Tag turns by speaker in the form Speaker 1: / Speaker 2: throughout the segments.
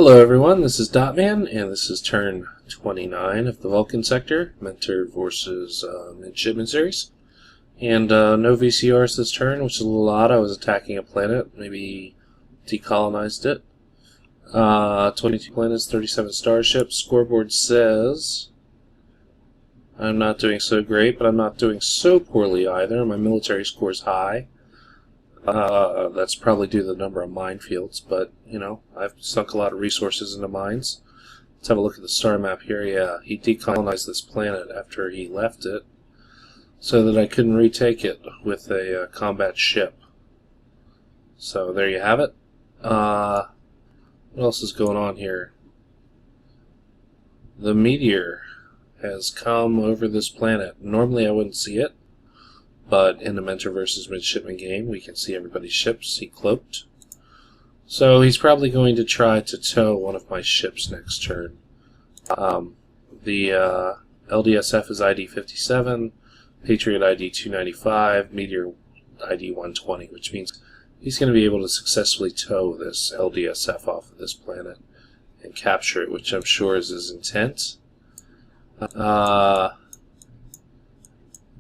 Speaker 1: Hello everyone, this is Dotman, and this is turn 29 of the Vulcan sector, Mentor versus Midshipmen series. And no VCRs this turn, which is a little odd. I was attacking a planet, maybe decolonized it. 22 planets, 37 starships. Scoreboard says I'm not doing so great, but I'm not doing so poorly either. My military score is high. That's probably due to the number of minefields, but, you know, I've sunk a lot of resources into mines. Let's have a look at the star map here. Yeah, he decolonized this planet after he left it so that I couldn't retake it with a combat ship. So there you have it. What else is going on here? The meteor has come over this planet. Normally I wouldn't see it, but in the Mentor versus Midshipmen game, we can see everybody's ships. He cloaked. So he's probably going to try to tow one of my ships next turn. The LDSF is ID 57, Patriot ID 295, Meteor ID 120, which means he's going to be able to successfully tow this LDSF off of this planet and capture it, which I'm sure is his intent.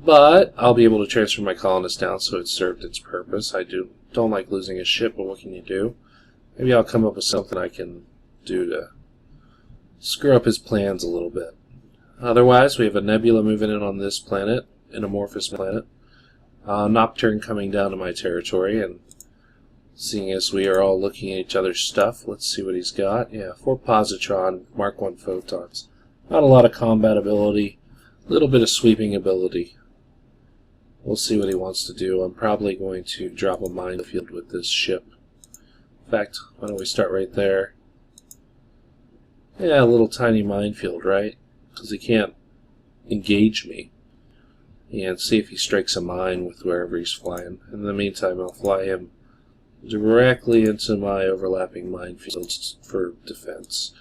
Speaker 1: But I'll be able to transfer my colonists down so it served its purpose. I don't like losing a ship, but what can you do? Maybe I'll come up with something I can do to screw up his plans a little bit. Otherwise, we have a nebula moving in on this planet, an amorphous planet. Nocturne coming down to my territory, and seeing as we are all looking at each other's stuff, let's see what he's got. Yeah, 4 positron, Mark I photons. Not a lot of combat ability, a little bit of sweeping ability. We'll see what he wants to do. I'm probably going to drop a minefield with this ship. In fact, why don't we start right there? Yeah, a little tiny minefield, right? Because he can't engage me. And see if he strikes a mine with wherever he's flying. In the meantime, I'll fly him directly into my overlapping minefields for defense.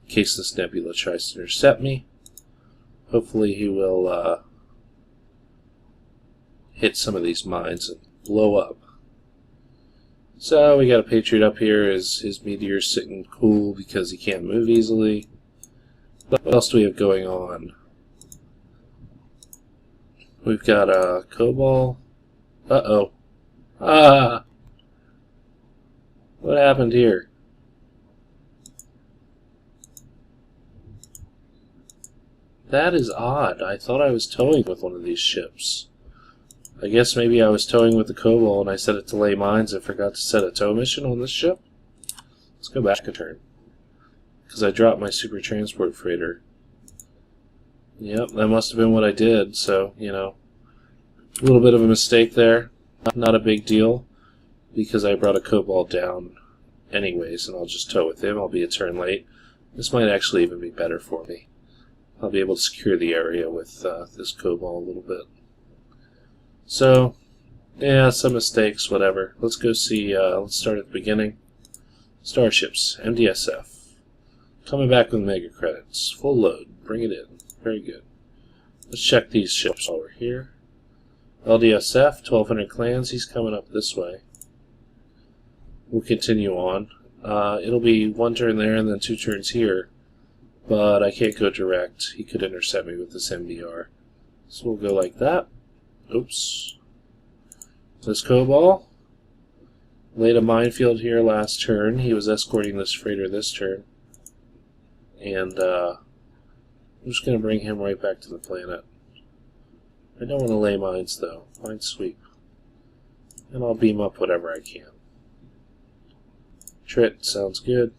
Speaker 1: In case this nebula tries to intercept me. Hopefully he will hit some of these mines and blow up. So we got a Patriot up here. His meteor's sitting cool because he can't move easily. What else do we have going on? We've got a Cobalt. Uh-oh. Ah! What happened here? That is odd. I thought I was towing with one of these ships. I guess maybe I was towing with the Cobalt and I set it to lay mines and forgot to set a tow mission on this ship. Let's go back a turn. Because I dropped my super transport freighter. Yep, that must have been what I did, so, you know. A little bit of a mistake there. Not a big deal. Because I brought a Cobalt down anyways, and I'll just tow with him. I'll be a turn late. This might actually even be better for me. I'll be able to secure the area with this Cobalt a little bit. So, yeah, some mistakes, whatever. Let's go see, let's start at the beginning. Starships, MDSF. Coming back with mega credits. Full load. Bring it in. Very good. Let's check these ships while we're here. LDSF, 1200 clans. He's coming up this way. We'll continue on. It'll be 1 turn there and then 2 turns here. But I can't go direct. He could intercept me with this MBR. So we'll go like that. Oops. This Cobalt laid a minefield here last turn. He was escorting this freighter this turn. And I'm just going to bring him right back to the planet. I don't want to lay mines though. Mine sweep. And I'll beam up whatever I can. Trit sounds good.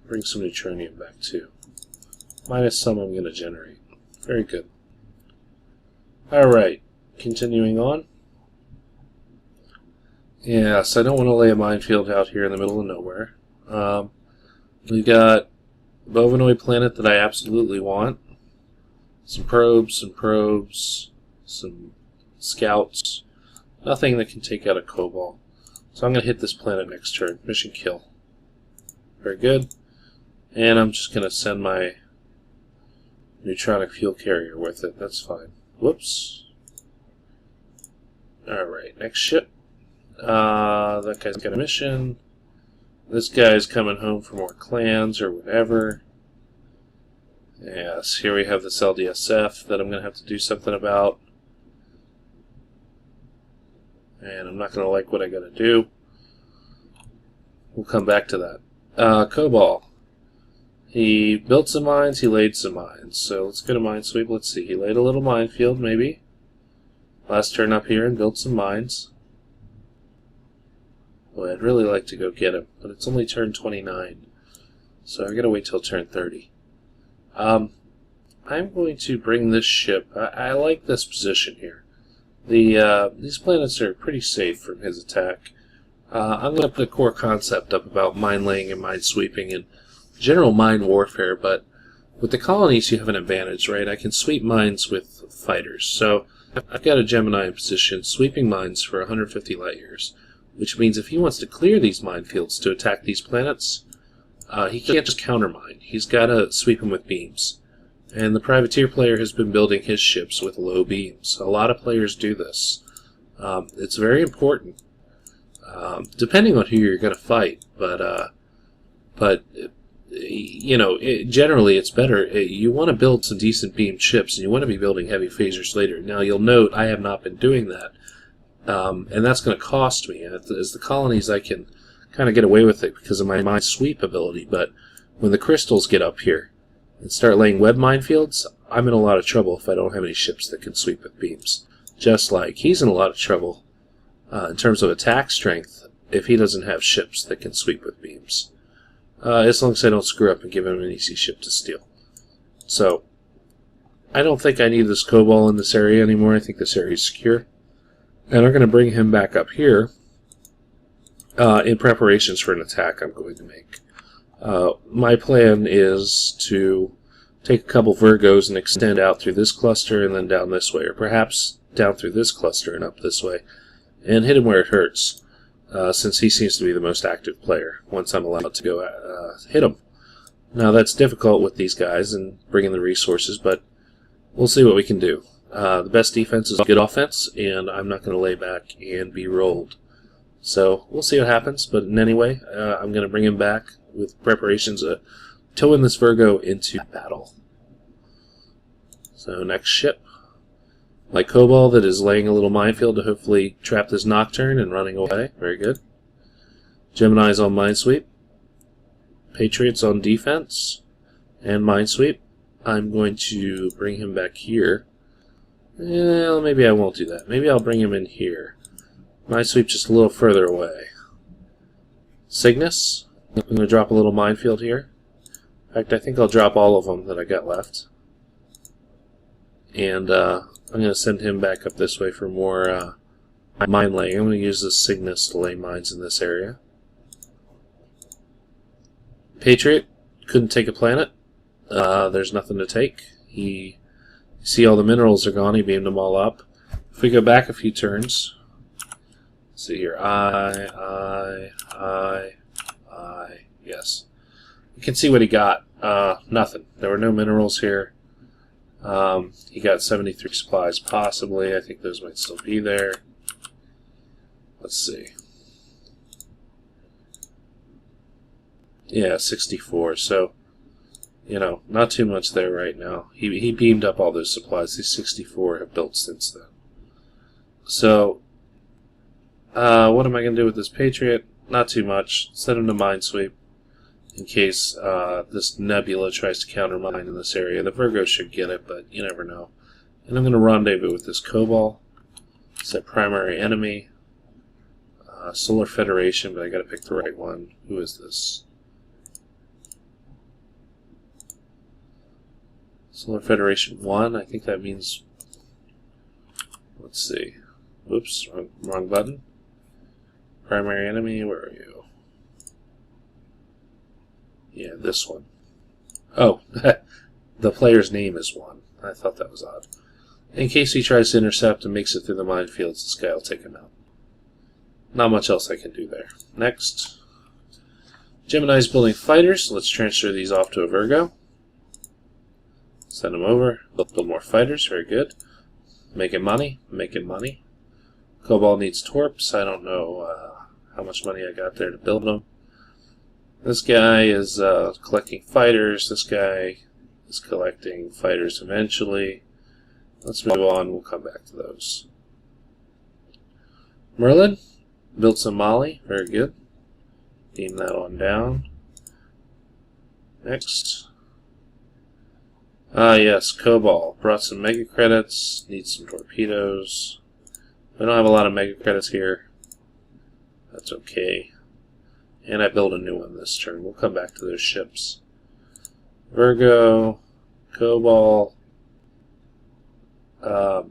Speaker 1: Bring some neutronium back too. Minus some I'm going to generate. Very good. Alright, continuing on. Yes, I don't want to lay a minefield out here in the middle of nowhere. We've got a Bovinoid planet that I absolutely want. Some probes, some scouts. Nothing that can take out a Cobalt. So I'm going to hit this planet next turn. Mission kill. Very good. And I'm just going to send my neutronic fuel carrier with it. That's fine. Whoops. Alright, next ship. That guy's got a mission. This guy's coming home for more clans or whatever. Yes, here we have this LDSF that I'm going to have to do something about. And I'm not going to like what I got to do. We'll come back to that. Cobalt. He built some mines, he laid some mines. So let's get a mine sweep. Let's see. He laid a little minefield, maybe. Last turn up here and built some mines. Boy, I'd really like to go get him, but it's only turn 29. So I gotta wait till turn 30. I'm going to bring this ship. I like this position here. These planets are pretty safe from his attack. I'm going to put a core concept up about mine laying and mine sweeping and general mine warfare, but with the colonies you have an advantage, right? I can sweep mines with fighters. So I've got a Gemini in position sweeping mines for 150 light years, which means if he wants to clear these minefields to attack these planets, he can't just countermine. He's got to sweep them with beams. And the privateer player has been building his ships with low beams. A lot of players do this. It's very important, depending on who you're going to fight. But you know, generally it's better. You want to build some decent beamed ships, and you want to be building heavy phasers later. Now you'll note I have not been doing that, and that's going to cost me. As the colonies, I can kind of get away with it because of my mine sweep ability. But when the crystals get up here and start laying web minefields, I'm in a lot of trouble if I don't have any ships that can sweep with beams. Just like he's in a lot of trouble in terms of attack strength if he doesn't have ships that can sweep with beams. As long as I don't screw up and give him an easy ship to steal. So, I don't think I need this Cobalt in this area anymore. I think this area is secure. And I'm going to bring him back up here in preparations for an attack I'm going to make. My plan is to take a couple Virgos and extend out through this cluster and then down this way, or perhaps down through this cluster and up this way, and hit him where it hurts, since he seems to be the most active player once I'm allowed to go hit him. Now that's difficult with these guys and bringing the resources, but we'll see what we can do. The best defense is good offense, and I'm not going to lay back and be rolled. So we'll see what happens, but in any way, I'm going to bring him back with preparations to towing this Virgo into battle. So next ship. My Cobalt that is laying a little minefield to hopefully trap this Nocturne and running away. Very good. Gemini's on Minesweep. Patriots on defense. And Minesweep. I'm going to bring him back here. Well, maybe I won't do that. Maybe I'll bring him in here. Minesweep just a little further away. Cygnus. I'm going to drop a little minefield here. In fact, I think I'll drop all of them that I got left. And I'm going to send him back up this way for more mine laying. I'm going to use this Cygnus to lay mines in this area. Patriot couldn't take a planet. There's nothing to take. You see all the minerals are gone. He beamed them all up. If we go back a few turns, let's see here. Yes. You can see what he got. Nothing. There were no minerals here. He got 73 supplies, possibly. I think those might still be there. Let's see. Yeah, 64. So, you know, not too much there right now. He beamed up all those supplies. These 64 have built since then. So, what am I going to do with this Patriot? Not too much. Send him to Minesweep in case this Nebula tries to counter mine in this area. The Virgo should get it, but you never know. And I'm going to rendezvous with this Cobalt. It's a primary enemy. Solar Federation, but I got to pick the right one. Who is this? Solar Federation 1. I think that means... Let's see. Oops, wrong button. Primary enemy, where are you? Yeah, this one. Oh, the player's name is 1. I thought that was odd. In case he tries to intercept and makes it through the minefields, this guy will take him out. Not much else I can do there. Next. Gemini's building fighters. Let's transfer these off to a Virgo. Send them over. Build more fighters. Very good. Making money. Making money. Cobalt needs torps. I don't know how much money I got there to build them. This guy is collecting fighters. This guy is collecting fighters eventually. Let's move on. We'll come back to those. Merlin built some Molly. Very good. Beam that on down. Next. Yes, Cobalt. Brought some mega credits. Needs some torpedoes. We don't have a lot of mega credits here. That's okay. And I build a new one this turn. We'll come back to those ships. Virgo, Cobalt. I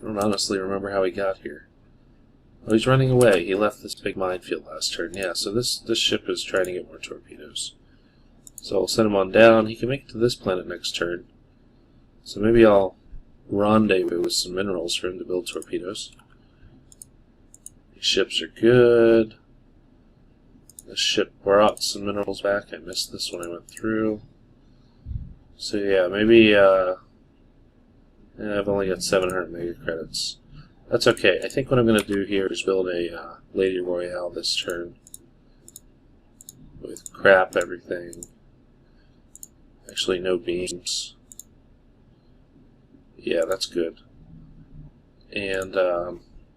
Speaker 1: don't honestly remember how he got here. Oh, he's running away. He left this big minefield last turn. Yeah, so this ship is trying to get more torpedoes. So I'll send him on down. He can make it to this planet next turn. So maybe I'll rendezvous with some minerals for him to build torpedoes. These ships are good. This ship brought some minerals back. I missed this when I went through. So yeah, maybe I've only got 700 mega credits. That's okay. I think what I'm going to do here is build a Lady Royale this turn. With crap everything. Actually, no beams. Yeah, that's good. And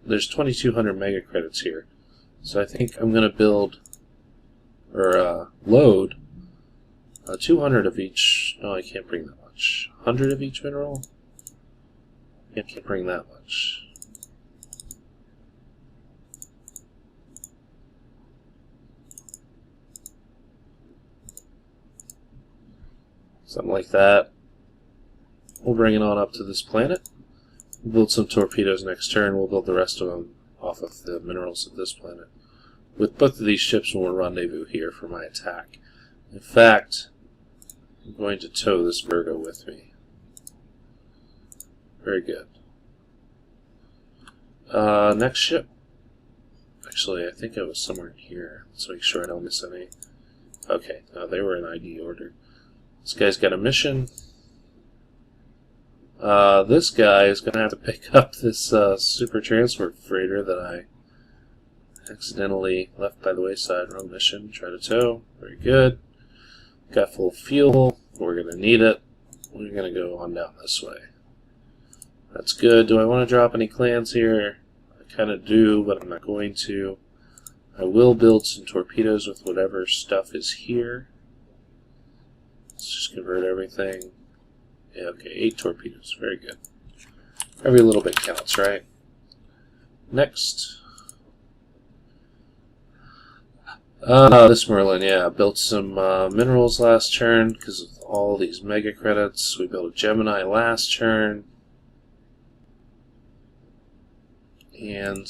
Speaker 1: there's 2,200 mega credits here. So I think I'm going to build, or load, 200 of each. No, I can't bring that much. 100 of each mineral? I can't bring that much. Something like that. We'll bring it on up to this planet. We'll build some torpedoes next turn. We'll build the rest of them off of the minerals of this planet. With both of these ships, we'll rendezvous here for my attack. In fact, I'm going to tow this Virgo with me. Very good. Next ship. Actually, I think it was somewhere in here. Let's make sure I don't miss any. Okay, no, they were in ID order. This guy's got a mission. This guy is going to have to pick up this super transport freighter that I accidentally left by the wayside. Wrong mission. Try to tow. Very good. Got full fuel. We're going to need it. We're going to go on down this way. That's good. Do I want to drop any clans here? I kind of do, but I'm not going to. I will build some torpedoes with whatever stuff is here. Let's just convert everything. Yeah, okay, 8 torpedoes. Very good. Every little bit counts, right? Next. This Merlin, yeah, built some minerals last turn because of all these mega credits. We built a Gemini last turn. And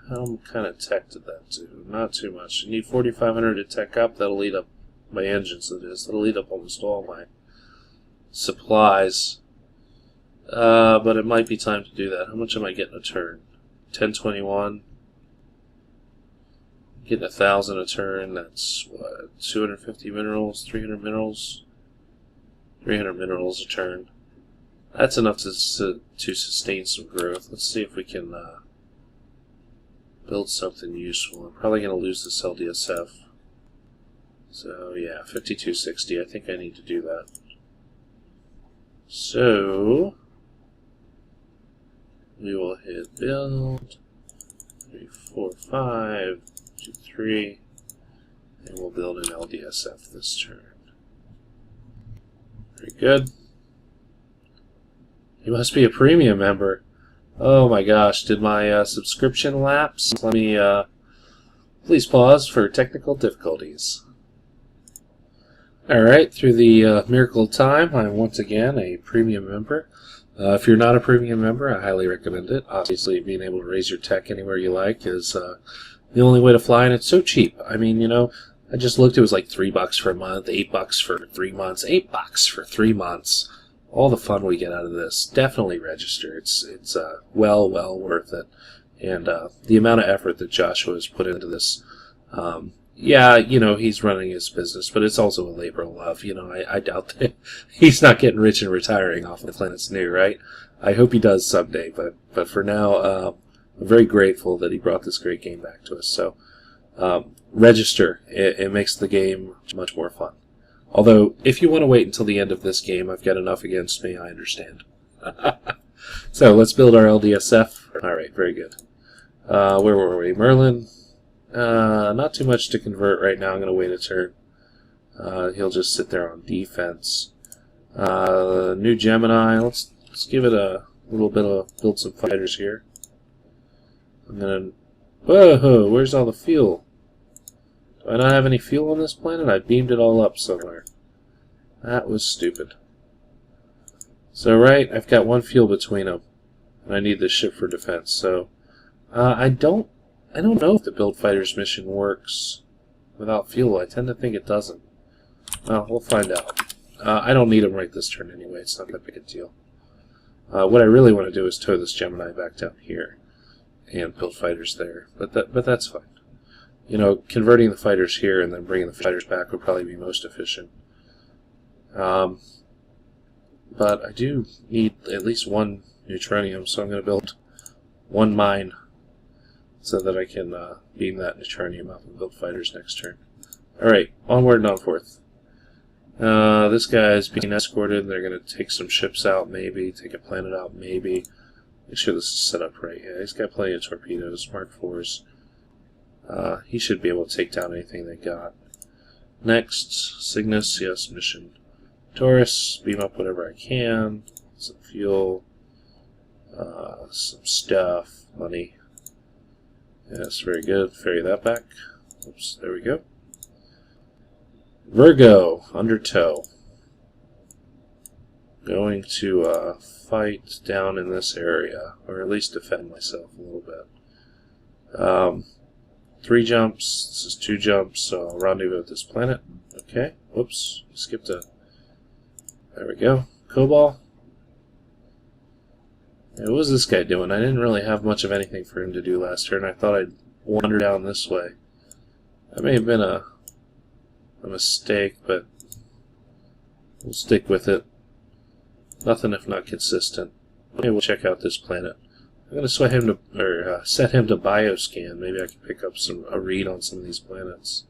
Speaker 1: how kind of tech did that do? Not too much. You need 4,500 to tech up. That'll eat up my engines, it is. That'll eat up almost all my supplies. But it might be time to do that. How much am I getting a turn? 1021. Getting 1,000 a turn. That's what? 250 minerals? 300 minerals? 300 minerals a turn. That's enough to sustain some growth. Let's see if we can build something useful. I'm probably going to lose this LDSF. So yeah, 5260. I think I need to do that. So we will hit build 3, 4, 5, 2, 3, and we'll build an LDSF this turn. Very good. You must be a premium member. Oh my gosh, did my subscription lapse? Let me please pause for technical difficulties. Alright, through the miracle of time, I'm once again a premium member. If you're not a premium member, I highly recommend it. Obviously, being able to raise your tech anywhere you like is the only way to fly, and it's so cheap. I mean, you know, I just looked, it was like $3 for a month, $8 for 3 months, $8 for 3 months. All the fun we get out of this. Definitely register. It's well worth it. And the amount of effort that Joshua has put into this, yeah, you know, he's running his business, but it's also a labor of love. You know, I doubt that he's not getting rich and retiring off of the Planet's New, right? I hope he does someday, but for now, I'm very grateful that he brought this great game back to us. So, register. It makes the game much more fun. Although, if you want to wait until the end of this game, I've got enough against me, I understand. So, let's build our LDSF. Alright, very good. Where were we? Merlin. Not too much to convert right now. I'm going to wait a turn. He'll just sit there on defense. New Gemini. Let's give it a little bit of build some fighters here. I'm gonna. Whoa! Where's all the fuel? Do I not have any fuel on this planet? I beamed it all up somewhere. That was stupid. So right, I've got one fuel between them, and I need this ship for defense. So I don't know if the build fighters mission works without fuel. I tend to think it doesn't. Well, we'll find out. I don't need them right this turn anyway. It's not that big a deal. What I really want to do is tow this Gemini back down here and build fighters there. But that's fine. You know, converting the fighters here and then bringing the fighters back would probably be most efficient. But I do need at least one neutronium, so I'm going to build one mine so that I can beam that neutronium up and build fighters next turn. Alright, onward and on forth. This guy is being escorted. They're going to take some ships out, maybe. Take a planet out, maybe. Make sure this is set up right. Yeah, he's got plenty of torpedoes, Mark IVs. He should be able to take down anything they got. Next, Cygnus, yes, mission. Taurus, beam up whatever I can. Some fuel. Some stuff. Money. Yes, very good. Ferry that back. Oops, there we go. Virgo, under tow. Going to fight down in this area, or at least defend myself a little bit. 3 jumps, this is 2 jumps, so I'll rendezvous at this planet. Okay, whoops, skipped a... There we go. Cobalt. Hey, what was this guy doing? I didn't really have much of anything for him to do last turn. I thought I'd wander down this way. That may have been a mistake, but we'll stick with it. Nothing if not consistent. Maybe we'll check out this planet. I'm going to set him to bioscan. Maybe I can pick up a read on some of these planets.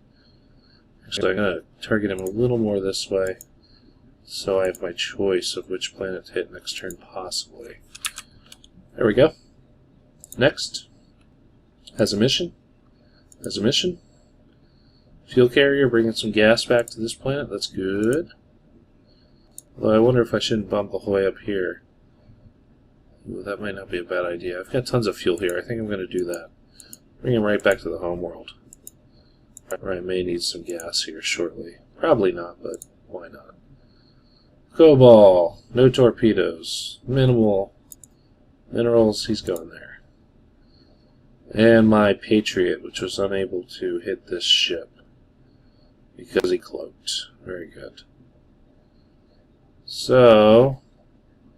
Speaker 1: Actually, I'm going to target him a little more this way, so I have my choice of which planet to hit next turn, possibly. There we go. Next. Has a mission. Fuel carrier, bringing some gas back to this planet. That's good. Although I wonder if I shouldn't bump the whole way up here. Ooh, that might not be a bad idea. I've got tons of fuel here. I think I'm going to do that. Bring him right back to the home world. Or I may need some gas here shortly. Probably not, but why not? Cobalt. No torpedoes. Minimal minerals. He's going there. And my Patriot, which was unable to hit this ship because he cloaked. Very good. So,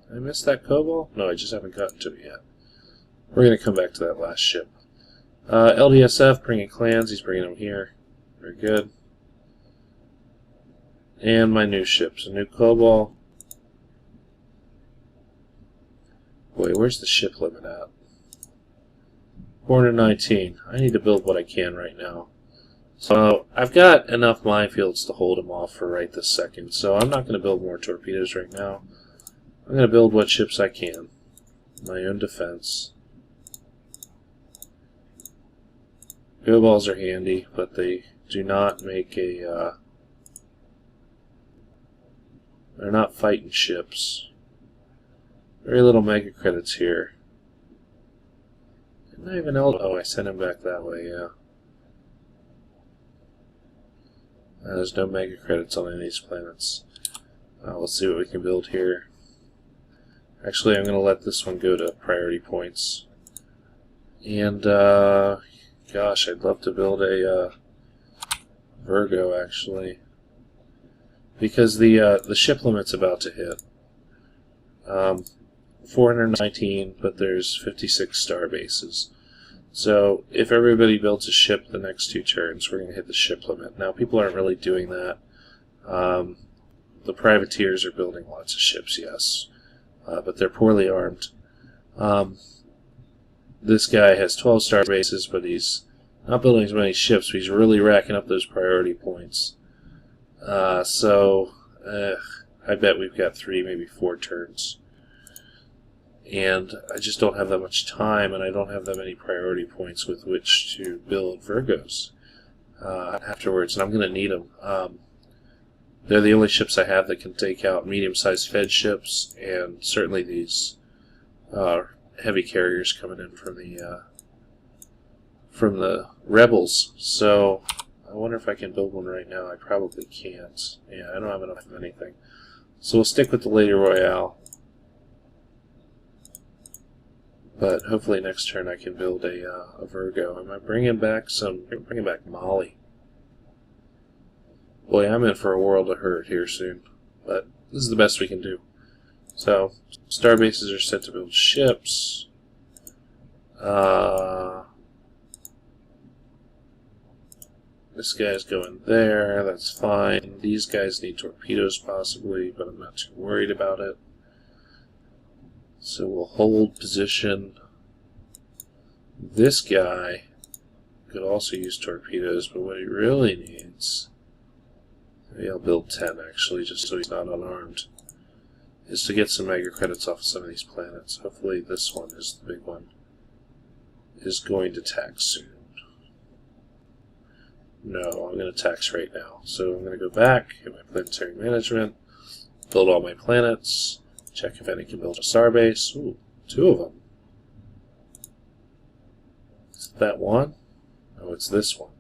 Speaker 1: did I miss that Cobalt? No, I just haven't gotten to it yet. We're going to come back to that last ship. LDSF, bringing clans. He's bringing them here. Very good. And my new ships. A new Cobalt. Boy, where's the ship limit at? 419. I need to build what I can right now. So, I've got enough minefields to hold them off for right this second. So, I'm not going to build more torpedoes right now. I'm going to build what ships I can. My own defense. Go balls are handy, but they do not make a... they're not fighting ships. Very little mega credits here. Didn't I even... Oh, I sent him back that way, yeah. There's no mega credits on any of these planets. Let's see what we can build here. Actually, I'm going to let this one go to priority points. And, gosh, I'd love to build a Virgo, actually. Because the ship limit's about to hit. 419, but there's 56 star bases. So, if everybody builds a ship the next 2 turns, we're going to hit the ship limit. Now, people aren't really doing that. The privateers are building lots of ships, yes. But they're poorly armed. This guy has 12 star bases, but he's not building as many ships, but he's really racking up those priority points. So I bet we've got 3, maybe 4 turns. And I just don't have that much time, and I don't have that many priority points with which to build Virgos afterwards, and I'm going to need them. They're the only ships I have that can take out medium-sized Fed ships, and certainly these heavy carriers coming in from the rebels. So I wonder if I can build one right now. I probably can't. Yeah, I don't have enough of anything. So we'll stick with the Lady Royale. But hopefully next turn I can build a Virgo. Am I bringing back Molly? Boy, I'm in for a world of hurt here soon. But this is the best we can do. So, star bases are set to build ships. This guy's going there. That's fine. These guys need torpedoes possibly, but I'm not too worried about it. So we'll hold position. This guy could also use torpedoes, but what he really needs, maybe I'll build 10 actually, just so he's not unarmed, is to get some mega credits off of some of these planets. Hopefully this one is the big one, is going to tax soon. No, I'm going to tax right now. So I'm going to go back, get my planetary management, build all my planets, check if any can build a starbase. Ooh, 2 of them. Is it that one? No, it's this one.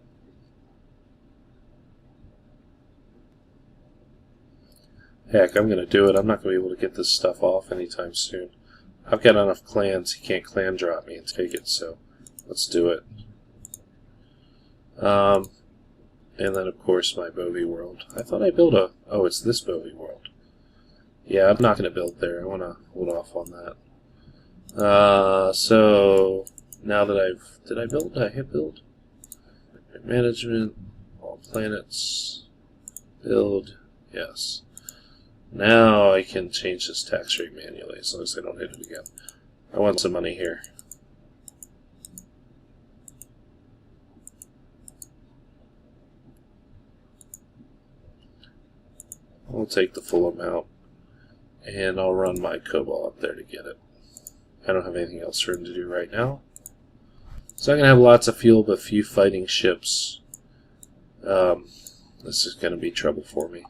Speaker 1: Heck, I'm going to do it. I'm not going to be able to get this stuff off anytime soon. I've got enough clans. He can't clan drop me and take it, so let's do it. And then, of course, my Bovie world. I thought I built a... Oh, it's this Bovie world. Yeah, I'm not going to build there. I want to hold off on that. So, now that I've... Did I build? Did I hit build? Management, all planets, build, yes. Now I can change this tax rate manually as long as I don't hit it again. I want some money here. I'll take the full amount, and I'll run my Cobalt up there to get it. I don't have anything else for him to do right now. So I'm going to have lots of fuel, but few fighting ships. This is going to be trouble for me.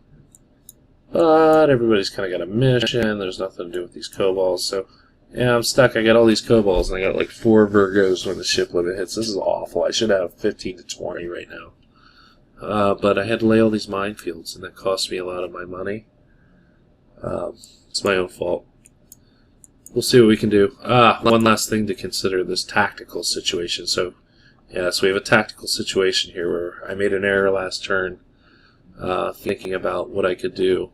Speaker 1: But everybody's kind of got a mission. There's nothing to do with these Cobalts. So, yeah, I'm stuck. I got all these Cobalts, and I got like 4 Virgos when the ship limit hits. This is awful. I should have 15 to 20 right now. But I had to lay all these minefields, and that cost me a lot of my money. It's my own fault. We'll see what we can do. One last thing to consider, this tactical situation. So, yeah, so we have a tactical situation here where I made an error last turn, thinking about what I could do.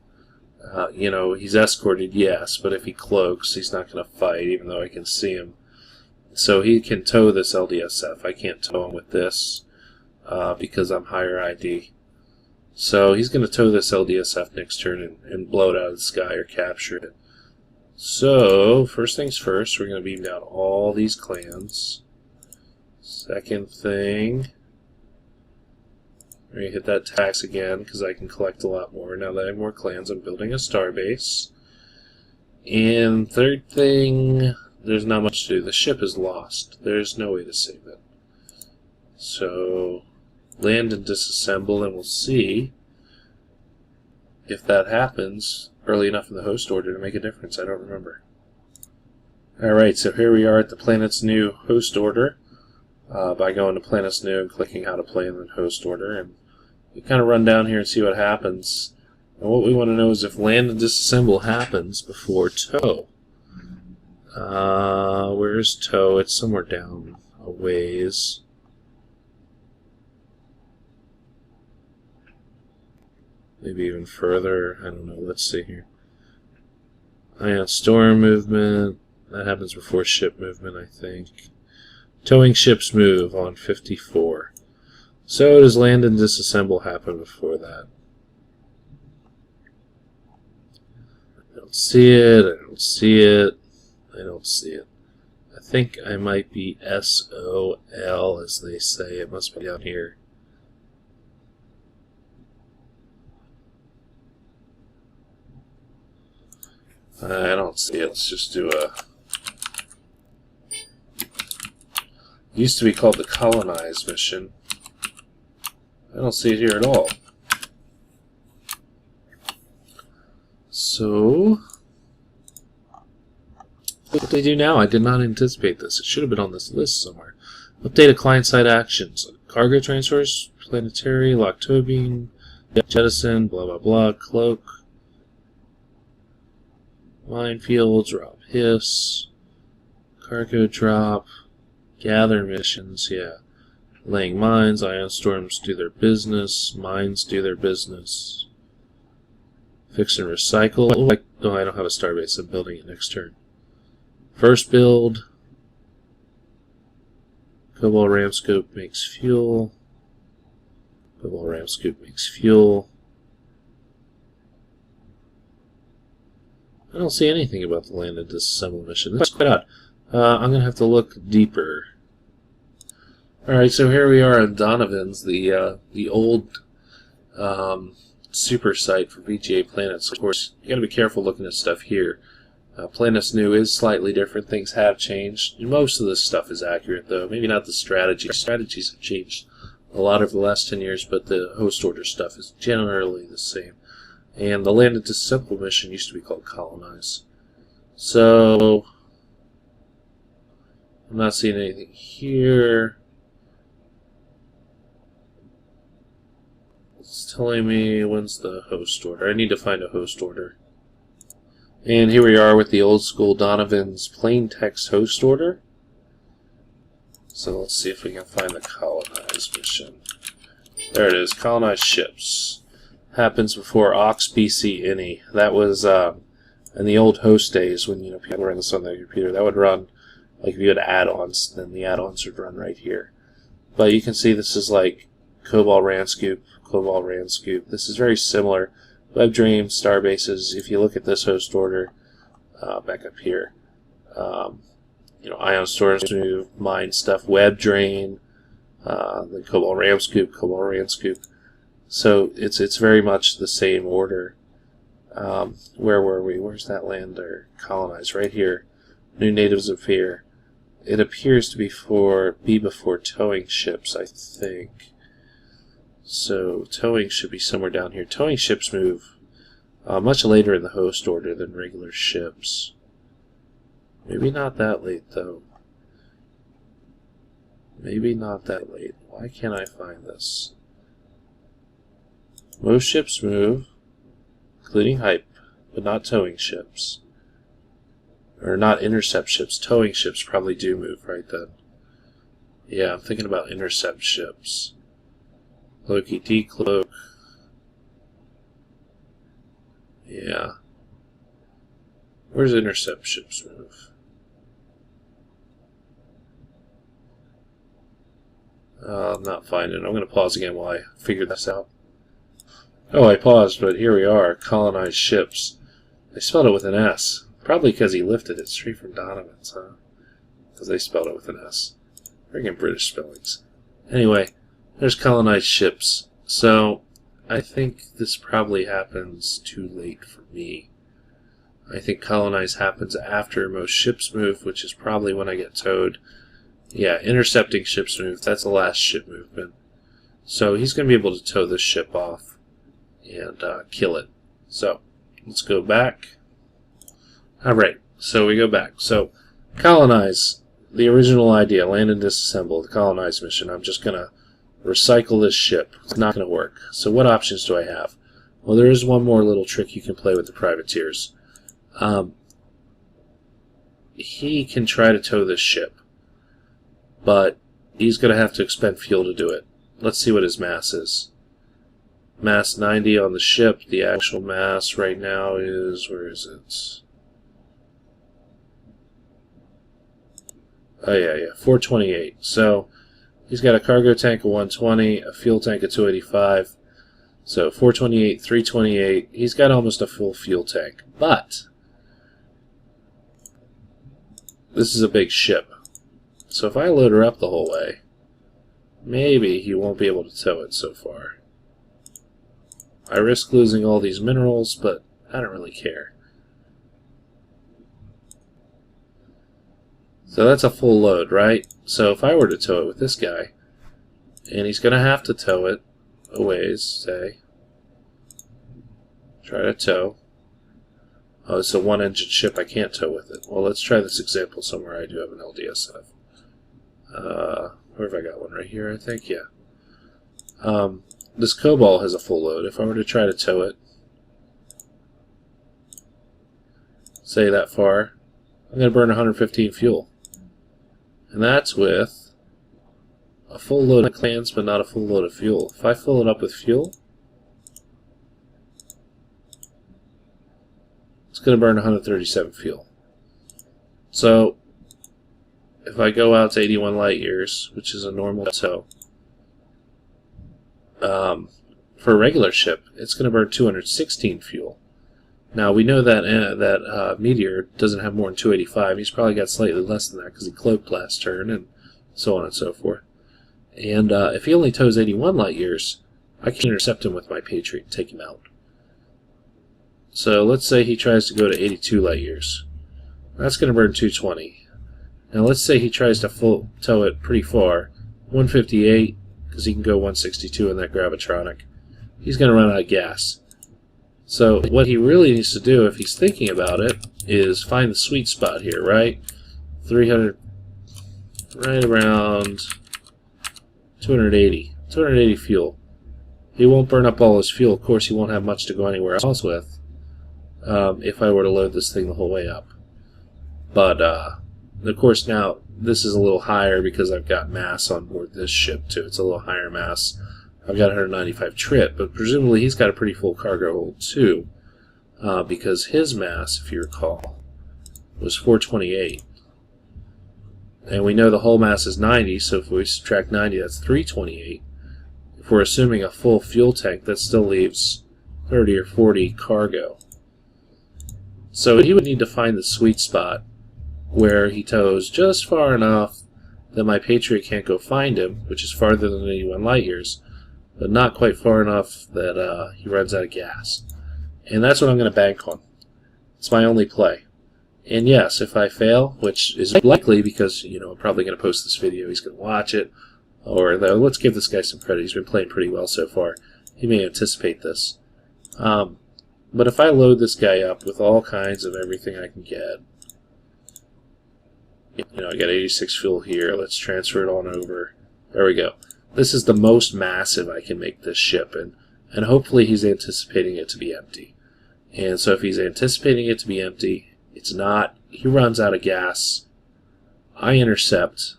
Speaker 1: You know, he's escorted, yes, but if he cloaks, he's not going to fight, even though I can see him. So he can tow this LDSF. I can't tow him with this, because I'm higher ID. So he's going to tow this LDSF next turn and blow it out of the sky or capture it. So, first things first, we're going to beam down all these clans. Second thing, we're going to hit that tax again because I can collect a lot more. Now that I have more clans, I'm building a starbase. And third thing, there's not much to do. The ship is lost. There's no way to save it. So, land and disassemble, and we'll see if that happens early enough in the host order to make a difference. I don't remember. Alright, so here we are at the Planets New host order, by going to Planets New and clicking how to play in the host order, and we kind of run down here and see what happens. And what we want to know is if land and disassemble happens before tow. Where's tow? It's somewhere down a ways. Maybe even further. I don't know. Let's see here. Ion storm movement. That happens before ship movement, I think. Towing ships move on 54. So does land and disassemble happen before that? I don't see it. I don't see it. I don't see it. I think I might be SOL, as they say. It must be down here. I don't see it. Let's just do a... It used to be called the Colonize mission. I don't see it here at all. So, what do they do now? I did not anticipate this. It should have been on this list somewhere. Update of client-side actions. Cargo transfers, planetary, Loctobine, jettison, blah blah blah, cloak, minefield, drop hiss, cargo drop, gather missions, yeah. Laying mines, ion storms do their business, mines do their business. Fix and recycle. Oh, I don't have a starbase. I'm building it next turn. First build. Cobalt Ramscope makes fuel. Cobalt Ramscope makes fuel. I don't see anything about the land and disassemble mission. That's quite odd. I'm going to have to look deeper. Alright, so here we are in Donovan's, the old super site for VGA planets. Of course, you got to be careful looking at stuff here. Planets New is slightly different. Things have changed. Most of this stuff is accurate, though. Maybe not the strategy. Strategies have changed a lot over the last 10 years, but the host order stuff is generally the same. And the Land and Disassemble mission used to be called Colonize. So, I'm not seeing anything here. It's telling me when's the host order. I need to find a host order. And here we are with the old school Donovan's plain text host order. So let's see if we can find the Colonize mission. There it is, Colonize ships. Happens before Ox PC Any. That was in the old host days when people ran this on their computer. That would run, like if you had add-ons, then the add-ons would run right here. But you can see this is like Cobalt Ramscope, Cobalt Ramscope. This is very similar. Web Dream, Starbases. If you look at this host order, back up here, Ion Storms Move, Mine Stuff, Web Drain, the Cobalt Ramscope, Cobalt Ramscope. So it's very much the same order. Where were we? Where's that lander? Colonize right here. New natives appear. It appears to be before towing ships, I think. So towing should be somewhere down here. Towing ships move much later in the host order than regular ships. Maybe not that late, though. Maybe not that late. Why can't I find this? Most ships move, including hype, but not towing ships. Or not intercept ships. Towing ships probably do move right then. Yeah, I'm thinking about intercept ships. Loki decloak. Yeah. Where's intercept ships move? I'm not finding it. I'm going to pause again while I figure this out. Oh, I paused, but here we are. Colonized ships. They spelled it with an S. Probably because he lifted it straight from Donovan's, huh? Because they spelled it with an S. Friggin' British spellings. Anyway, there's colonized ships. So, I think this probably happens too late for me. I think colonize happens after most ships move, which is probably when I get towed. Yeah, intercepting ships move. That's the last ship movement. So, he's going to be able to tow this ship off and kill it. So, let's go back. Alright, so we go back. So, colonize, the original idea, land and disassemble, the colonize mission. I'm just going to recycle this ship. It's not going to work. So what options do I have? Well, there is one more little trick you can play with the privateers. He can try to tow this ship, but he's going to have to expend fuel to do it. Let's see what his mass is. Mass 90 on the ship. The actual mass right now is, where is it? Oh, yeah, 428. So, he's got a cargo tank of 120, a fuel tank of 285. So, 428, 328. He's got almost a full fuel tank. But, this is a big ship. So if I load her up the whole way, maybe he won't be able to tow it so far. I risk losing all these minerals, but I don't really care. So that's a full load, right? So if I were to tow it with this guy, and he's going to have to tow it a ways, say. Try to tow. Oh, it's a one-engine ship. I can't tow with it. Well, let's try this example somewhere I do have an LDSF. Where have I got one? Right here, I think? Yeah. This Cobalt has a full load. If I were to try to tow it, say that far, I'm going to burn 115 fuel. And that's with a full load of clans, but not a full load of fuel. If I fill it up with fuel, it's going to burn 137 fuel. So, if I go out to 81 light years, which is a normal tow, for a regular ship, it's going to burn 216 fuel. Now, we know that Meteor doesn't have more than 285. He's probably got slightly less than that because he cloaked last turn, and so on and so forth. And if he only tows 81 light years, I can intercept him with my Patriot and take him out. So let's say he tries to go to 82 light years. That's going to burn 220. Now let's say he tries to full tow it pretty far, 158, because he can go 162 in that Gravitronic. He's going to run out of gas. So what he really needs to do, if he's thinking about it, is find the sweet spot here, right? 300, right around 280 fuel. He won't burn up all his fuel. Of course, he won't have much to go anywhere else with if I were to load this thing the whole way up. But, of course, now this is a little higher because I've got mass on board this ship, too. It's a little higher mass. I've got 195 trip, but presumably he's got a pretty full cargo hold, too, because his mass, if you recall, was 428. And we know the hull mass is 90, so if we subtract 90, that's 328. If we're assuming a full fuel tank, that still leaves 30 or 40 cargo. So he would need to find the sweet spot where he tows just far enough that my Patriot can't go find him, which is farther than 81 light years, but not quite far enough that he runs out of gas. And that's what I'm going to bank on. It's my only play. And yes, if I fail, which is likely because, you know, I'm probably going to post this video, he's going to watch it, or though, let's give this guy some credit. He's been playing pretty well so far. He may anticipate this. But if I load this guy up with all kinds of everything I can get, you know, I got 86 fuel here. Let's transfer it on over. There we go. This is the most massive I can make this ship, and hopefully he's anticipating it to be empty. And so if he's anticipating it to be empty, it's not. He runs out of gas. I intercept,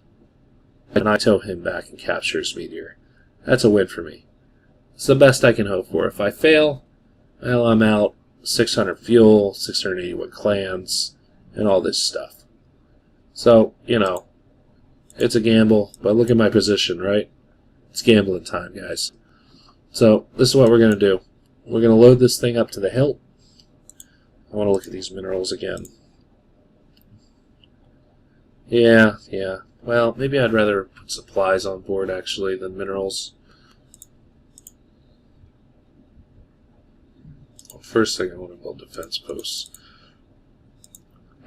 Speaker 1: and I tow him back and capture his Meteor. That's a win for me. It's the best I can hope for. If I fail, well, I'm out 600 fuel, 681 clans, and all this stuff. So, you know, it's a gamble, but look at my position, right? It's gambling time, guys. So, this is what we're going to do. We're going to load this thing up to the hilt. I want to look at these minerals again. Yeah. Well, maybe I'd rather put supplies on board, actually, than minerals. First thing, I want to build defense posts.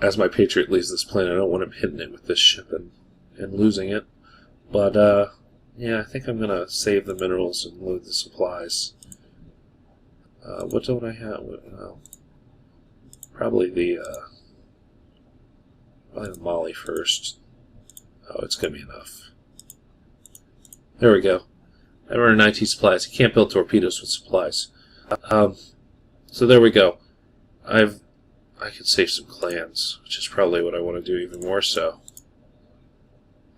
Speaker 1: As my Patriot leaves this planet, I don't want him hitting it with this ship and losing it. But, yeah, I think I'm going to save the minerals and load the supplies. What don't I have? Well, probably the Molly first. Oh, it's going to be enough. There we go. I have 119 supplies. You can't build torpedoes with supplies. So there we go. I could save some clans, which is probably what I want to do even more so.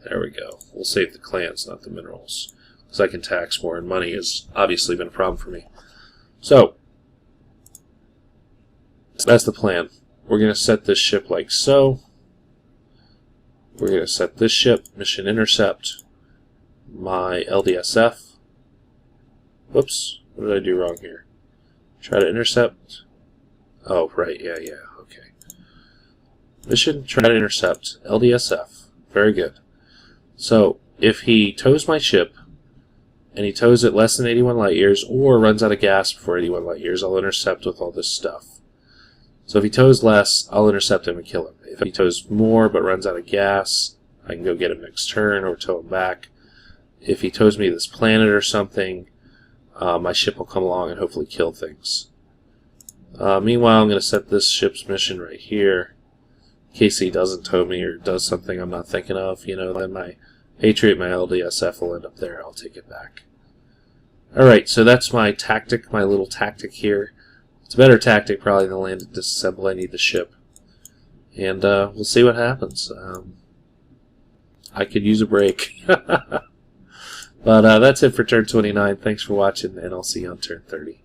Speaker 1: There we go. We'll save the clans, not the minerals, because I can tax more, and money has obviously been a problem for me. So, that's the plan. We're going to set this ship like so. We're going to set this ship, mission intercept, my LDSF. Whoops, what did I do wrong here? Try to intercept. Oh, right, yeah, okay. Mission, try to intercept, LDSF. Very good. So if he tows my ship, and he tows it less than 81 light years, or runs out of gas before 81 light years, I'll intercept with all this stuff. So if he tows less, I'll intercept him and kill him. If he tows more but runs out of gas, I can go get him next turn or tow him back. If he tows me this planet or something, my ship will come along and hopefully kill things. Meanwhile, I'm going to set this ship's mission right here. In case he doesn't tow me or does something I'm not thinking of, then my Patriot, my LDSF will end up there. I'll take it back. Alright, so that's my tactic, my little tactic here. It's a better tactic probably than land and disassemble. I need the ship. And we'll see what happens. I could use a break. But that's it for turn 29. Thanks for watching, and I'll see you on turn 30.